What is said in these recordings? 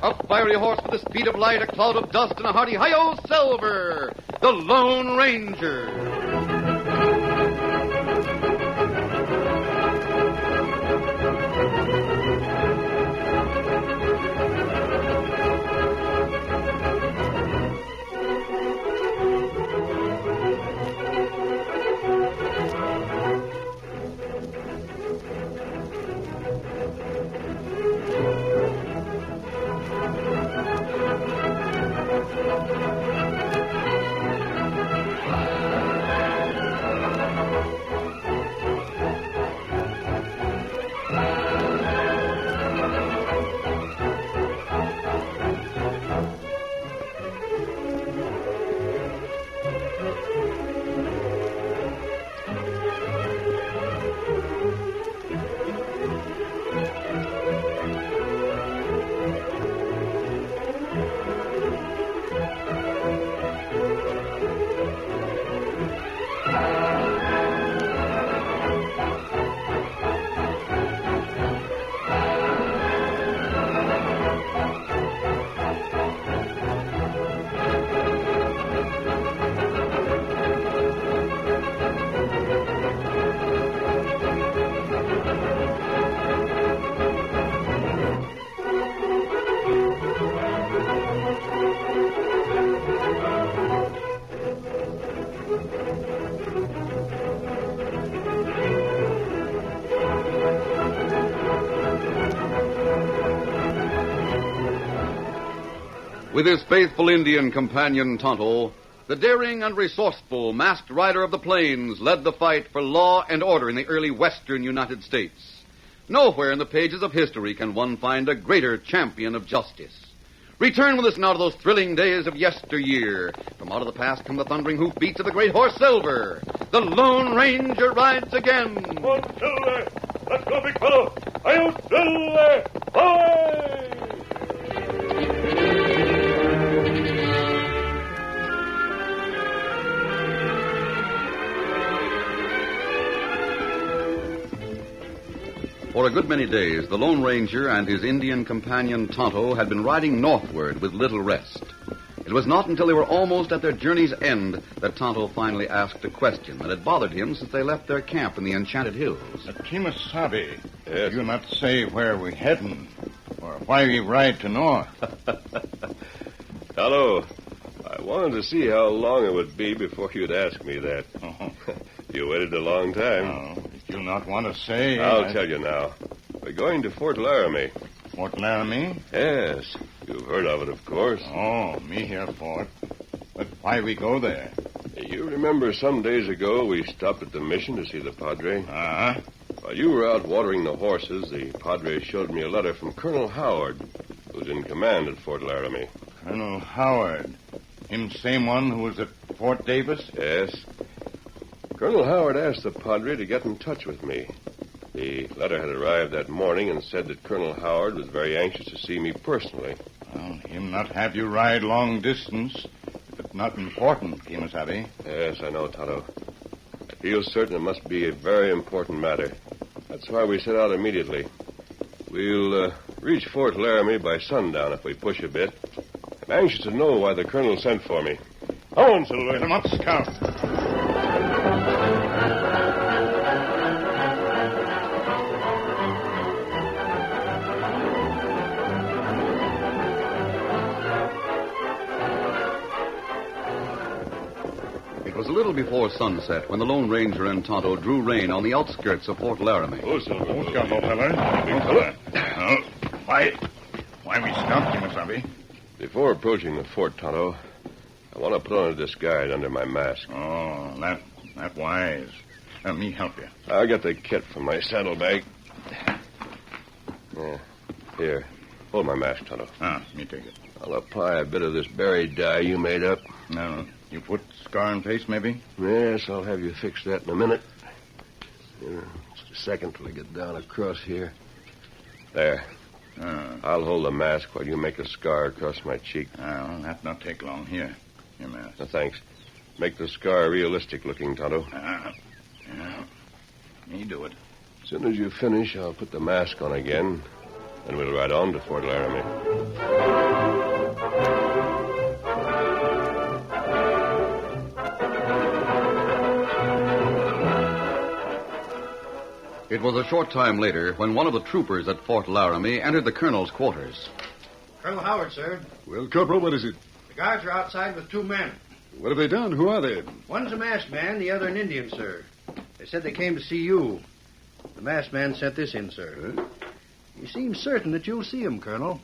A fiery horse with the speed of light, a cloud of dust, and a hearty hi-yo Silver, the Lone Ranger. With his faithful Indian companion Tonto, the daring and resourceful masked rider of the plains led the fight for law and order in the early western United States. Nowhere in the pages of history can one find a greater champion of justice. Return with us now to those thrilling days of yesteryear. From out of the past come the thundering hoofbeats of the great horse Silver. The Lone Ranger rides again. Come on, Silver! Let's go, big fellow! Hi-yo, Silver! Away! For a good many days, the Lone Ranger and his Indian companion Tonto had been riding northward with little rest. It was not until they were almost at their journey's end that Tonto finally asked a question that had bothered him since they left their camp in the Enchanted Hills. Kimasabi, Yes? you not say where we heading, or why we ride to north? Hello. I wanted to see how long it would be before you'd ask me that. You waited a long time. Oh, if you not want to say... I'll tell you now. We're going to Fort Laramie. Fort Laramie? Yes. You've heard of it, of course. Oh, me hear Fort. But why we go there? You remember some days ago we stopped at the mission to see the Padre? Uh-huh. While you were out watering the horses, the Padre showed me a letter from Colonel Howard, who's in command at Fort Laramie. Colonel Howard. Him same one who was at Fort Davis? Yes. Colonel Howard asked the Padre to get in touch with me. The letter had arrived that morning and said that Colonel Howard was very anxious to see me personally. Well, him not have you ride long distance, if it's not important, Kimasabi. Yes, I know, Tonto. I feel certain it must be a very important matter. That's why we set out immediately. We'll reach Fort Laramie by sundown if we push a bit. I'm anxious to know why the Colonel sent for me. Come on, Silver. Come up, Scout. It was a little before sunset when the Lone Ranger and Tonto drew rein on the outskirts of Fort Laramie. Oh, Silver. Oh, Scout, old feller. Big fella. Oh, why we stop, Kimasabi? Before approaching the fort, Tonto, I want to put on a disguise under my mask. Oh, that wise. Me help you. I'll get the kit from my saddlebag. Here, hold my mask, Tonto. Me take it. I'll apply a bit of this berry dye you made up. No, you put scar in face, maybe? Yes, I'll have you fix that in a minute. Just a second till I get down across here. There. I'll hold the mask while you make a scar across my cheek. Well, that not take long. Here mask. Thanks. Make the scar realistic looking, Tonto. Yeah. Me do it. As soon as you finish, I'll put the mask on again. Then we'll ride on to Fort Laramie. It was a short time later when one of the troopers at Fort Laramie entered the colonel's quarters. Colonel Howard, sir. Well, Corporal, what is it? The guards are outside with 2 men. What have they done? Who are they? One's a masked man, the other an Indian, sir. They said they came to see you. The masked man sent this in, sir. Huh? He seems certain that you'll see him, Colonel.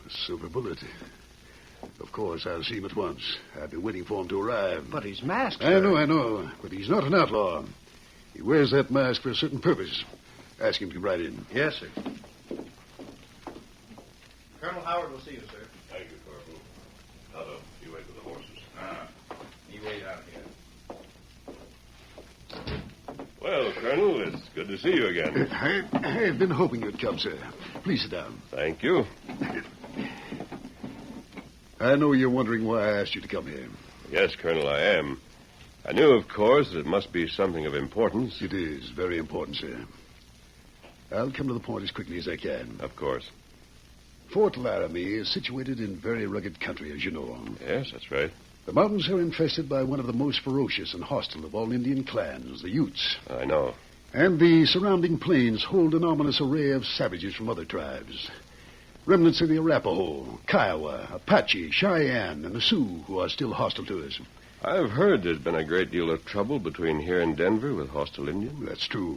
A silver bullet. Of course, I'll see him at once. I've been waiting for him to arrive. But he's masked, I sir. know. But he's not an outlaw. He wears that mask for a certain purpose. Ask him to come right in. Yes, sir. Colonel Howard will see you, sir. Thank you, Corporal. Otto, you wait with the horses. You wait out here. Well, Colonel, it's good to see you again. I've been hoping you'd come, sir. Please sit down. Thank you. I know you're wondering why I asked you to come here. Yes, Colonel, I am. I knew, of course, that it must be something of importance. It is very important, sir. I'll come to the point as quickly as I can. Of course. Fort Laramie is situated in very rugged country, as you know. Yes, that's right. The mountains are infested by one of the most ferocious and hostile of all Indian clans, the Utes. I know. And the surrounding plains hold an ominous array of savages from other tribes. Remnants of the Arapaho, Kiowa, Apache, Cheyenne, and the Sioux, who are still hostile to us. I've heard there's been a great deal of trouble between here and Denver with hostile Indians. That's true.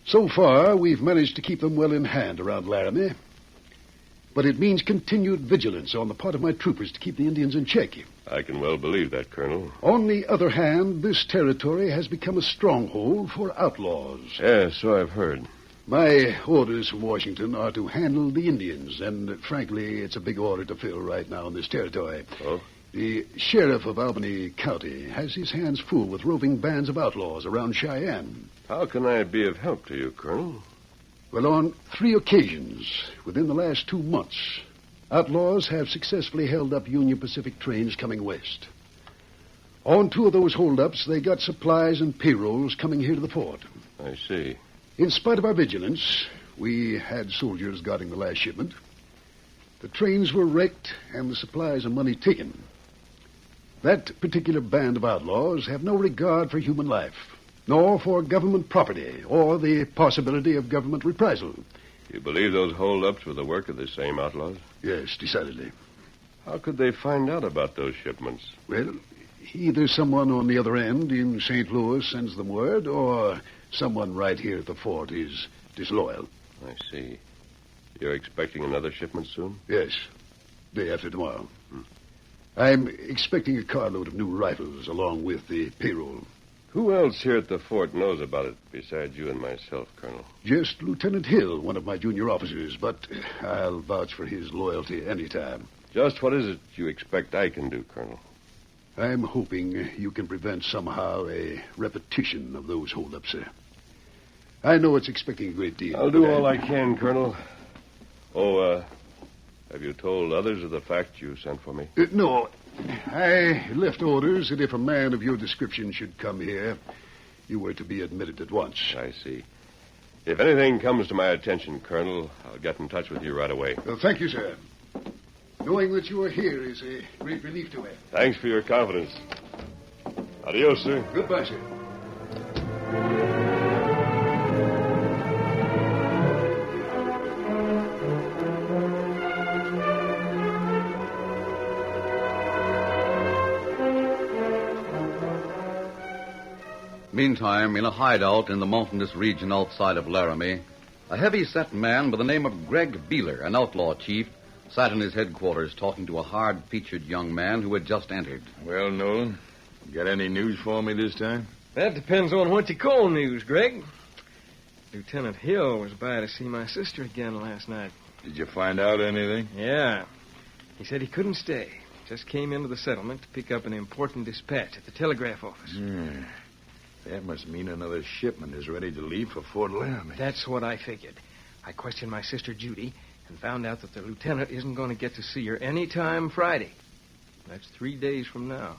So far, we've managed to keep them well in hand around Laramie. But it means continued vigilance on the part of my troopers to keep the Indians in check. I can well believe that, Colonel. On the other hand, this territory has become a stronghold for outlaws. Yes, so I've heard. My orders from Washington are to handle the Indians, and frankly, it's a big order to fill right now in this territory. Oh? The sheriff of Albany County has his hands full with roving bands of outlaws around Cheyenne. How can I be of help to you, Colonel? Well, on 3 occasions within the last 2 months, outlaws have successfully held up Union Pacific trains coming west. On 2 of those holdups, they got supplies and payrolls coming here to the fort. I see. In spite of our vigilance, we had soldiers guarding the last shipment. The trains were wrecked and the supplies and money taken. That particular band of outlaws have no regard for human life, nor for government property, or the possibility of government reprisal. You believe those holdups were the work of the same outlaws? Yes, decidedly. How could they find out about those shipments? Well, either someone on the other end in St. Louis sends them word, or someone right here at the fort is disloyal. I see. You're expecting another shipment soon? Yes, day after tomorrow. I'm expecting a carload of new rifles along with the payroll. Who else here at the fort knows about it besides you and myself, Colonel? Just Lieutenant Hill, one of my junior officers, but I'll vouch for his loyalty any time. Just what is it you expect I can do, Colonel? I'm hoping you can prevent somehow a repetition of those holdups, sir. I know it's expecting a great deal. I'll do all I can, Colonel. Oh, have you told others of the fact you sent for me? No. I left orders that if a man of your description should come here, you were to be admitted at once. I see. If anything comes to my attention, Colonel, I'll get in touch with you right away. Well, thank you, sir. Knowing that you are here is a great relief to me. Thanks for your confidence. Adios, sir. Goodbye, sir. Meantime, in a hideout in the mountainous region outside of Laramie, a heavy-set man by the name of Greg Beeler, an outlaw chief, sat in his headquarters talking to a hard-featured young man who had just entered. Well, Nolan, got any news for me this time? That depends on what you call news, Greg. Lieutenant Hill was by to see my sister again last night. Did you find out anything? Yeah. He said he couldn't stay. Just came into the settlement to pick up an important dispatch at the telegraph office. That must mean another shipment is ready to leave for Fort Laramie. That's what I figured. I questioned my sister Judy and found out that the lieutenant isn't going to get to see her any time Friday. That's 3 days from now.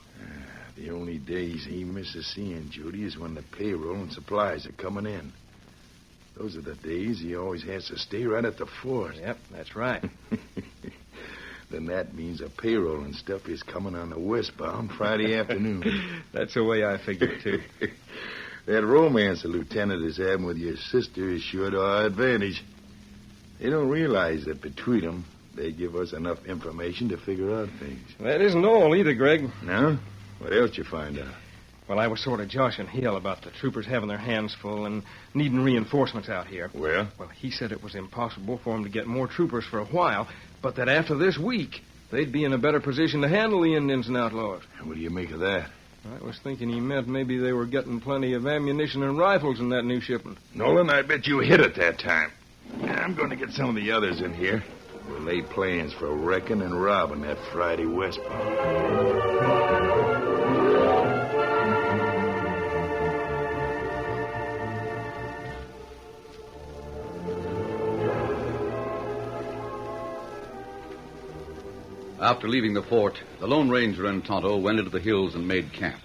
The only days he misses seeing Judy is when the payroll and supplies are coming in. Those are the days he always has to stay right at the fort. Yep, that's right. Then that means a payroll and stuff is coming on the westbound Friday afternoon. That's the way I figure it, too. That romance the lieutenant is having with your sister is sure to our advantage. They don't realize that between them, they give us enough information to figure out things. That isn't all either, Greg. No? What else you find out? Well, I was sort of joshing Hill about the troopers having their hands full and needing reinforcements out here. Well? Well, he said it was impossible for him to get more troopers for a while, but that after this week, they'd be in a better position to handle the Indians and outlaws. What do you make of that? I was thinking he meant maybe they were getting plenty of ammunition and rifles in that new shipment. Nolan, I bet you hit it that time. I'm going to get some of the others in here. We'll lay plans for wrecking and robbing that Friday westbound. After leaving the fort, the Lone Ranger and Tonto went into the hills and made camp.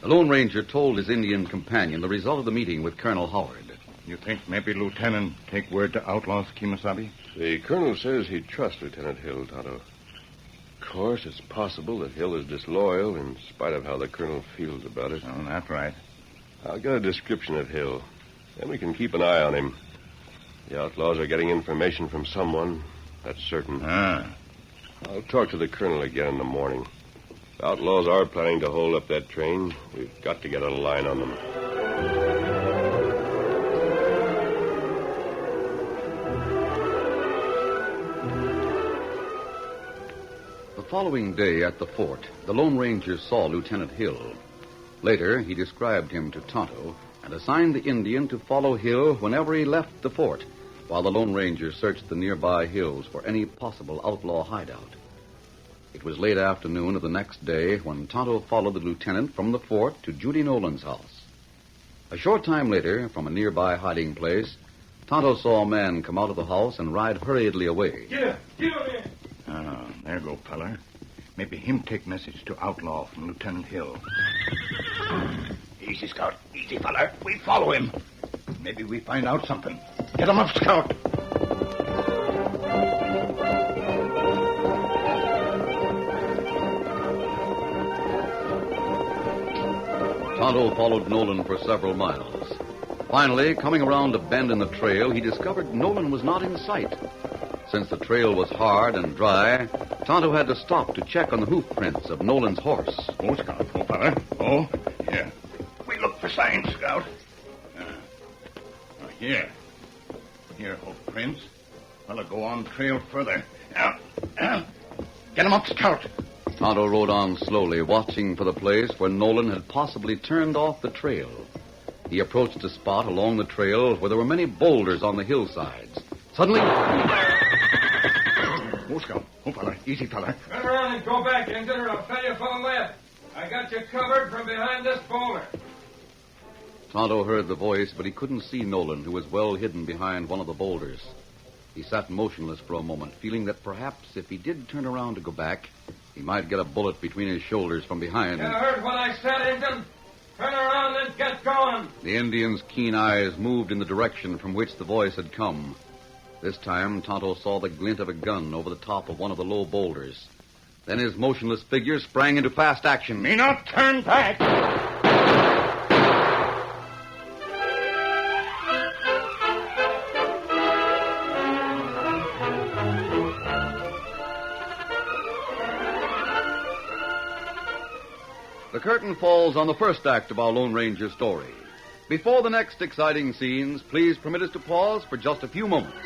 The Lone Ranger told his Indian companion the result of the meeting with Colonel Howard. You think maybe Lieutenant take word to outlaws, Kemosabe? The colonel says he trusts Lieutenant Hill, Tonto. Of course, it's possible that Hill is disloyal in spite of how the colonel feels about it. Oh, that's right. I'll get a description of Hill. Then we can keep an eye on him. The outlaws are getting information from someone. That's certain. I'll talk to the colonel again in the morning. The outlaws are planning to hold up that train. We've got to get a line on them. The following day at the fort, the Lone Ranger saw Lieutenant Hill. Later, he described him to Tonto and assigned the Indian to follow Hill whenever he left the fort, while the Lone Ranger searched the nearby hills for any possible outlaw hideout. It was late afternoon of the next day when Tonto followed the lieutenant from the fort to Judy Nolan's house. A short time later, from a nearby hiding place, Tonto saw a man come out of the house and ride hurriedly away. Get him in! Oh, there go, feller. Maybe him take message to outlaw from Lieutenant Hill. Easy, Scout. Easy, feller. We follow him. Maybe we find out something. Get him up, Scout. Tonto followed Nolan for several miles. Finally, coming around a bend in the trail, he discovered Nolan was not in sight. Since the trail was hard and dry, Tonto had to stop to check on the hoof prints of Nolan's horse. Oh, Scout. Oh, feller. Oh, here. We look for signs, Scout. Here. Here, hoof prints. Fella, go on trail further. Now. Get him up, Scout. Tonto rode on slowly, watching for the place where Nolan had possibly turned off the trail. He approached a spot along the trail where there were many boulders on the hillsides. Suddenly... Oh, Scout. Oh, fella. Easy, fella. Turn around and go back, Injun, or I'll tell you for the left. I got you covered from behind this boulder. Tonto heard the voice, but he couldn't see Nolan, who was well hidden behind one of the boulders. He sat motionless for a moment, feeling that perhaps if he did turn around to go back, he might get a bullet between his shoulders from behind. You heard what I said, Injun? Turn around and get going. The Indian's keen eyes moved in the direction from which the voice had come. This time, Tonto saw the glint of a gun over the top of one of the low boulders. Then his motionless figure sprang into fast action. Me not turn back. The curtain falls on the first act of our Lone Ranger story. Before the next exciting scenes, please permit us to pause for just a few moments.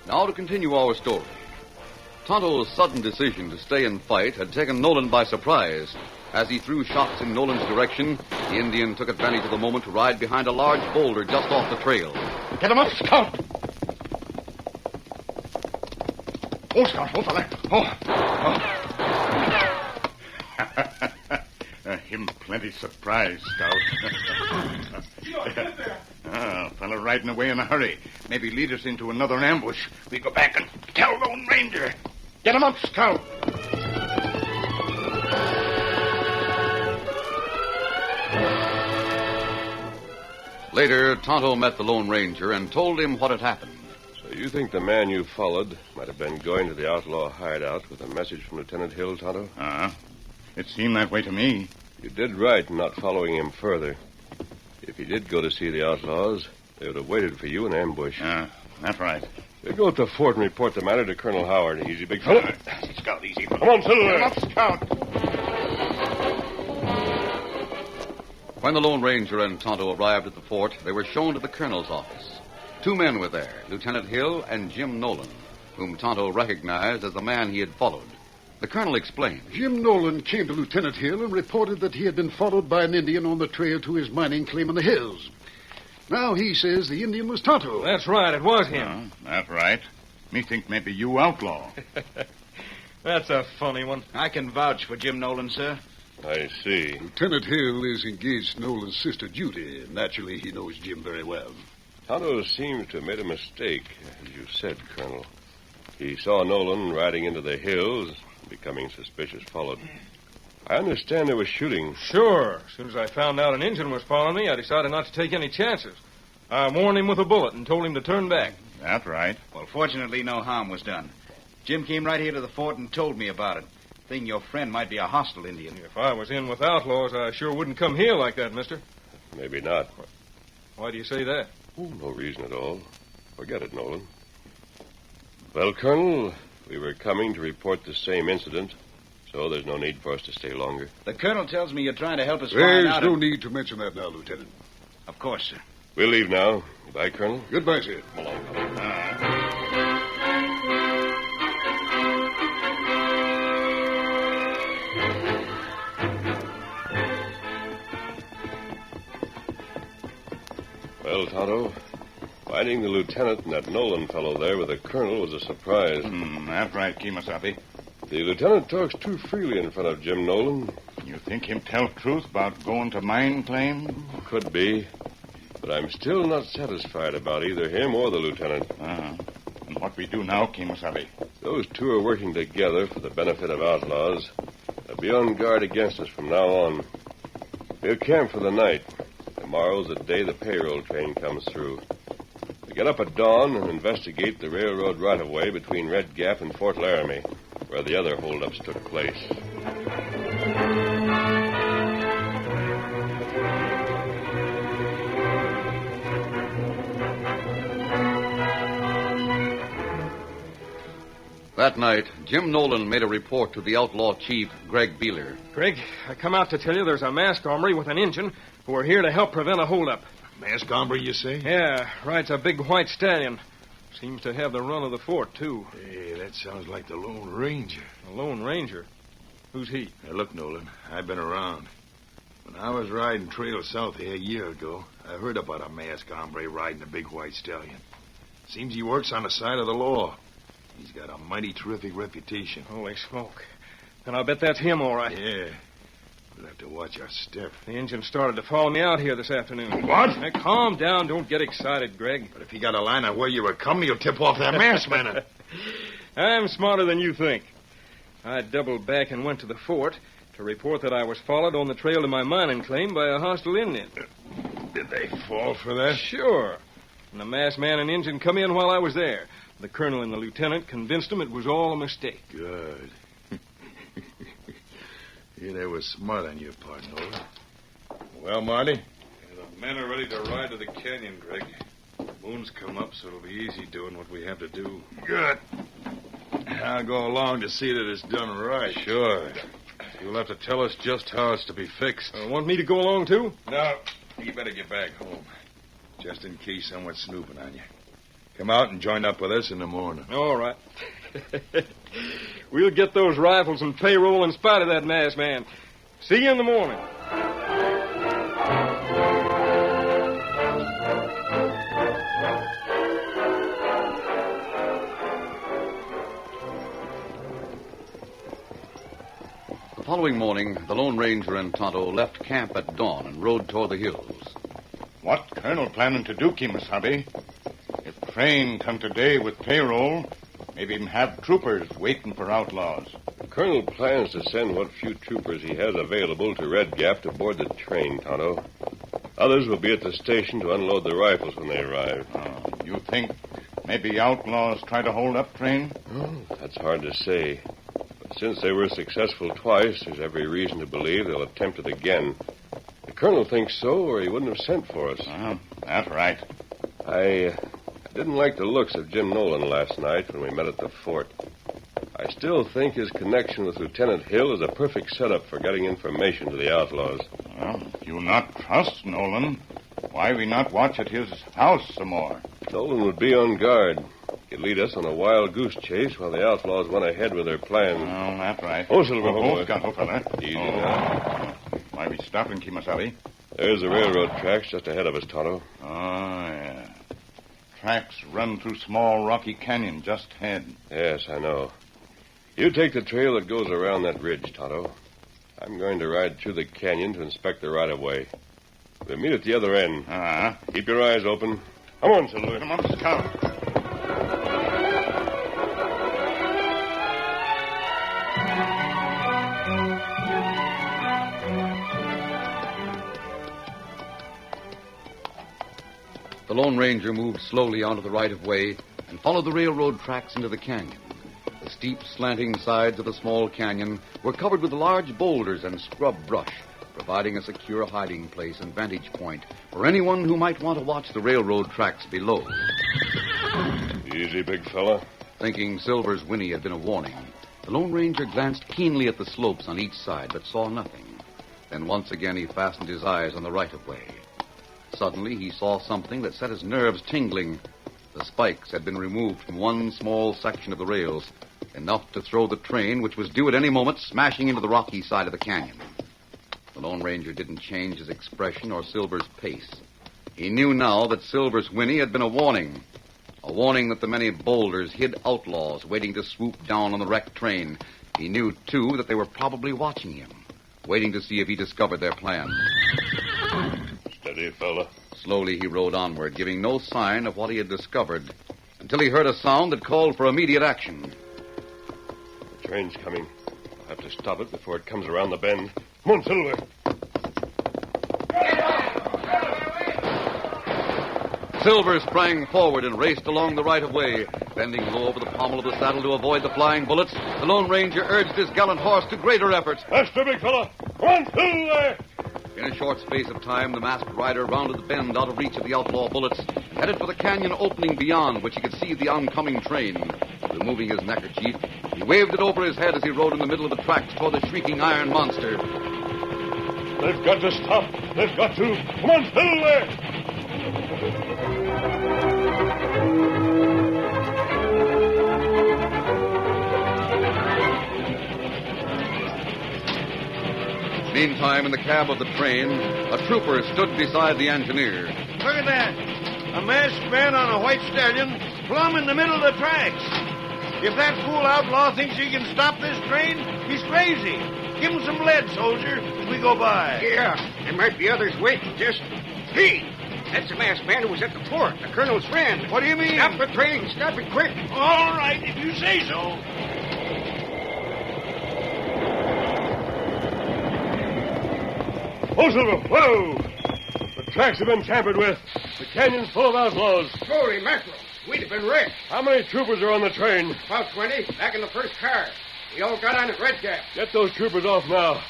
Now to continue our story. Tonto's sudden decision to stay and fight had taken Nolan by surprise. As he threw shots in Nolan's direction, the Indian took advantage of the moment to ride behind a large boulder just off the trail. Get him up, Scout! Oh, Scout, oh, fella. Him plenty surprised, Scout. Fella riding away in a hurry. Maybe lead us into another ambush. We go back and tell Lone Ranger. Get him up, Scout. Later, Tonto met the Lone Ranger and told him what had happened. So you think the man you followed might have been going to the outlaw hideout with a message from Lieutenant Hill, Tonto? It seemed that way to me. You did right in not following him further. If he did go to see the outlaws, they would have waited for you in ambush. That's right. You go to the fort and report the matter to Colonel Howard. Easy, big fella. Scout, easy. Come on, Silver. Get him up, Scout. When the Lone Ranger and Tonto arrived at the fort, they were shown to the colonel's office. Two men were there, Lieutenant Hill and Jim Nolan, whom Tonto recognized as the man he had followed. The colonel explained. Jim Nolan came to Lieutenant Hill and reported that he had been followed by an Indian on the trail to his mining claim in the hills. Now he says the Indian was Tonto. That's right, it was him. That's right. Me think maybe you outlaw. That's a funny one. I can vouch for Jim Nolan, sir. I see. Lieutenant Hill is engaged to Nolan's sister, Judy. Naturally, he knows Jim very well. Tonto seems to have made a mistake, as you said, Colonel. He saw Nolan riding into the hills, becoming suspicious, followed. I understand there was shooting. Sure. As soon as I found out an Injun was following me, I decided not to take any chances. I warned him with a bullet and told him to turn back. That's right. Well, fortunately, no harm was done. Jim came right here to the fort and told me about it. Thinking your friend might be a hostile Indian. If I was in with outlaws, I sure wouldn't come here like that, mister. Maybe not. Why do you say that? Oh, no reason at all. Forget it, Nolan. Well, Colonel, we were coming to report the same incident, so there's no need for us to stay longer. The colonel tells me you're trying to help us find out... There's no need to mention that now, Lieutenant. Of course, sir. We'll leave now. Goodbye, Colonel. Goodbye, sir. Come along, fellow. Well, Tonto, finding the lieutenant and that Nolan fellow there with the colonel was a surprise. That's right, Kemosabe. The lieutenant talks too freely in front of Jim Nolan. You think him tell truth about going to mine claim? Could be. But I'm still not satisfied about either him or the lieutenant. And what we do now, Kemosabe? Those two are working together for the benefit of outlaws. They'll be on guard against us from now on. We'll camp for the night. Tomorrow's the day the payroll train comes through. We get up at dawn and investigate the railroad right-of-way between Red Gap and Fort Laramie, where the other holdups took place. That night, Jim Nolan made a report to the outlaw chief, Greg Beeler. Greg, I come out to tell you there's a masked hombre with an Injun who are here to help prevent a holdup. Masked hombre, you say? Yeah, rides a big white stallion. Seems to have the run of the fort, too. Hey, that sounds like the Lone Ranger. The Lone Ranger? Who's he? Now, look, Nolan, I've been around. When I was riding trail south here a year ago, I heard about a masked hombre riding a big white stallion. Seems he works on the side of the law. He's got a mighty terrific reputation. Holy smoke. Then I'll bet that's him, all right. Yeah. We'll have to watch our step. The Injun started to follow me out here this afternoon. What? Now, calm down. Don't get excited, Greg. But if he got a line on where you were coming, he'll tip off that masked man. I'm smarter than you think. I doubled back and went to the fort to report that I was followed on the trail to my mining claim by a hostile Indian. Did they fall for that? Sure. And the masked man and Injun come in while I was there. The colonel and the lieutenant convinced them it was all a mistake. Good. Yeah, they were smart on your part, Nolan. Well, Marty? The men are ready to ride to the canyon, Greg. The moon's come up, so it'll be easy doing what we have to do. Good. I'll go along to see that it's done right. Sure. You'll have to tell us just how it's to be fixed. Want me to go along, too? No, you better get back home. Just in case someone's snooping on you. Come out and join up with us in the morning. All right. We'll get those rifles and payroll in spite of that masked man. See you in the morning. The following morning, the Lone Ranger and Tonto left camp at dawn and rode toward the hills. What Colonel planning to do, Kimasabi? If train come today with payroll, maybe even have troopers waiting for outlaws. The colonel plans to send what few troopers he has available to Red Gap to board the train, Tonto. Others will be at the station to unload the rifles when they arrive. You think maybe outlaws try to hold up train? Oh, that's hard to say. But since they were successful twice, there's every reason to believe they'll attempt it again. The colonel thinks so, or he wouldn't have sent for us. That's right. I didn't like the looks of Jim Nolan last night when we met at the fort. I still think his connection with Lieutenant Hill is a perfect setup for getting information to the outlaws. Well, if you not trust Nolan, why we not watch at his house some more? Nolan would be on guard. He'd lead us on a wild goose chase while the outlaws went ahead with their plans. Oh, that's right. Oh, Silver, both got fella. Easy now. Why we stopping, Kimasabi? There's the railroad tracks just ahead of us, Tonto. Oh, yeah. Tracks run through small rocky canyon just ahead. Yes, I know. You take the trail that goes around that ridge, Tonto. I'm going to ride through the canyon to inspect the right-of-way. We'll meet at the other end. Keep your eyes open. Come on, Silver. Come on, Scout. The Lone Ranger moved slowly onto the right-of-way and followed the railroad tracks into the canyon. The steep, slanting sides of the small canyon were covered with large boulders and scrub brush, providing a secure hiding place and vantage point for anyone who might want to watch the railroad tracks below. Easy, big fella. Thinking Silver's whinny had been a warning, the Lone Ranger glanced keenly at the slopes on each side, but saw nothing. Then once again he fastened his eyes on the right-of-way. Suddenly he saw something that set his nerves tingling. The spikes had been removed from one small section of the rails, enough to throw the train, which was due at any moment, smashing into the rocky side of the canyon. The Lone Ranger didn't change his expression or Silver's pace. He knew now that Silver's whinny had been a warning that the many boulders hid outlaws waiting to swoop down on the wrecked train. He knew, too, that they were probably watching him, waiting to see if he discovered their plan. Steady, fella. Slowly he rode onward, giving no sign of what he had discovered, until he heard a sound that called for immediate action. The train's coming. I'll have to stop it before it comes around the bend. Come on, Silver. Silver sprang forward and raced along the right-of-way. Bending low over the pommel of the saddle to avoid the flying bullets, the Lone Ranger urged his gallant horse to greater efforts. Faster, big fella. Come on, Silver. In a short space of time, the masked rider rounded the bend out of reach of the outlaw bullets and headed for the canyon opening beyond, which he could see the oncoming train. Removing his neckerchief, he waved it over his head as he rode in the middle of the tracks toward the shrieking iron monster. They've got to stop. They've got to. Come on, Silver. Meantime, in the cab of the train, a trooper stood beside the engineer. Look at that. A masked man on a white stallion, plumb in the middle of the tracks. If that fool outlaw thinks he can stop this train, he's crazy. Give him some lead, soldier, as we go by. Yeah, there might be others waiting just... Hey, that's the masked man who was at the fort, the colonel's friend. What do you mean? Stop the train. Stop it quick. All right, if you say so. Oh, Silver, whoa! The tracks have been tampered with. The canyon's full of outlaws. Holy mackerel. We'd have been wrecked. How many troopers are on the train? About 20, back in the first car. We all got on at Red Gap. Get those troopers off now.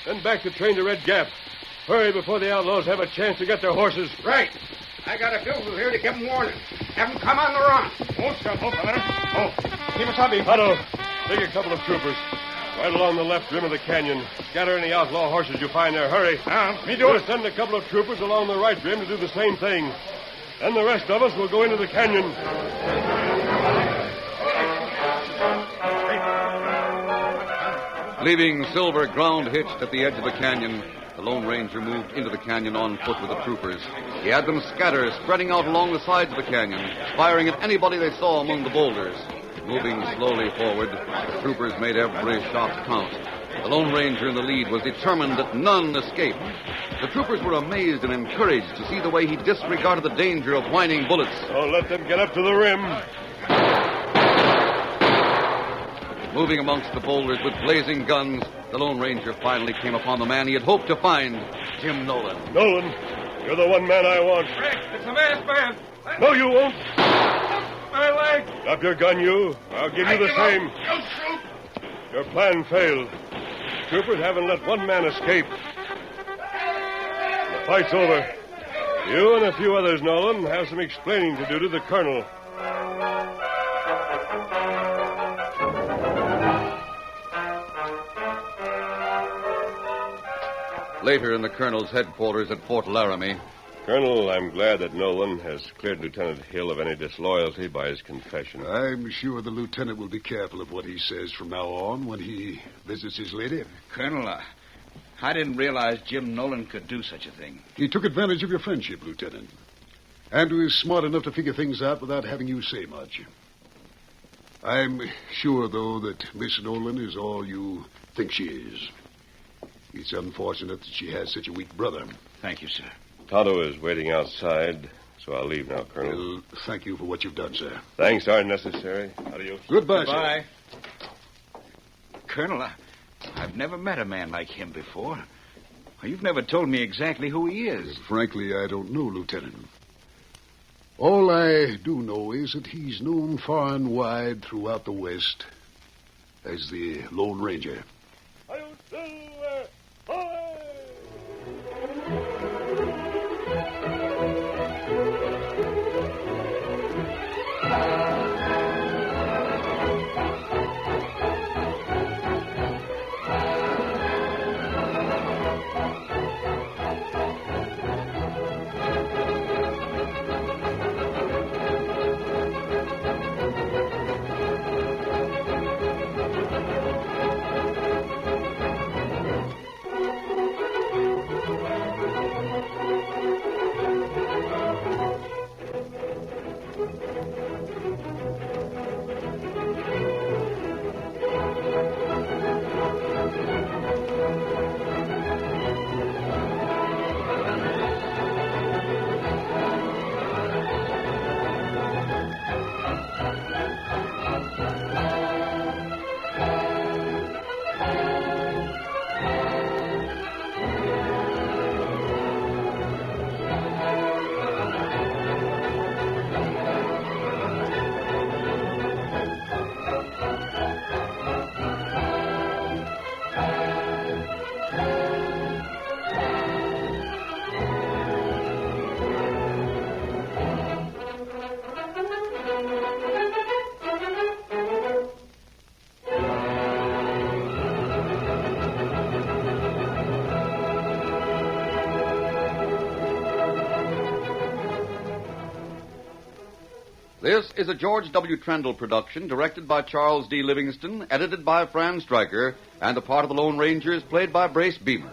Then back the train to Red Gap. Hurry before the outlaws have a chance to get their horses. Right. I got a bill here to give them warning. Have them come on the run. Oh, stop, fella. Oh, Kimasabi. Otto, take a couple of troopers. Right along the left rim of the canyon. Scatter any outlaw horses you find there. Hurry. Me do We'll it. send a couple of troopers along the right rim to do the same thing. and the rest of us will go into the canyon. Leaving Silver ground hitched at the edge of the canyon, the Lone Ranger moved into the canyon on foot with the troopers. He had them scatter, spreading out along the sides of the canyon, firing at anybody they saw among the boulders. Moving slowly forward, the troopers made every shot count. The Lone Ranger in the lead was determined that none escaped. The troopers were amazed and encouraged to see the way he disregarded the danger of whining bullets. Don't let them get up to the rim. Moving amongst the boulders with blazing guns, the Lone Ranger finally came upon the man he had hoped to find, Jim Nolan. Nolan, you're the one man I want. Rick, it's a masked man. No, you won't. My leg. Drop your gun, you. I'll give you the same. Don't shoot. Your plan failed. Troopers haven't let one man escape. The fight's over. You and a few others, Nolan, have some explaining to do to the colonel. Later in the colonel's headquarters at Fort Laramie. Colonel, I'm glad that Nolan has cleared Lieutenant Hill of any disloyalty by his confession. I'm sure the lieutenant will be careful of what he says from now on when he visits his lady. Colonel, I didn't realize Jim Nolan could do such a thing. He took advantage of your friendship, Lieutenant. And was smart enough to figure things out without having you say much. I'm sure, though, that Miss Nolan is all you think she is. It's unfortunate that she has such a weak brother. Thank you, sir. Tonto is waiting outside, so I'll leave now, Colonel. Well, thank you for what you've done, sir. Thanks aren't necessary. Adios. Goodbye, Goodbye. Colonel, I've never met a man like him before. You've never told me exactly who he is. sir. Frankly, I don't know, Lieutenant. All I do know is that he's known far and wide throughout the West as the Lone Ranger. This is a George W. Trendle production, directed by Charles D. Livingston, edited by Fran Stryker, and the part of the Lone Ranger is played by Brace Beamer.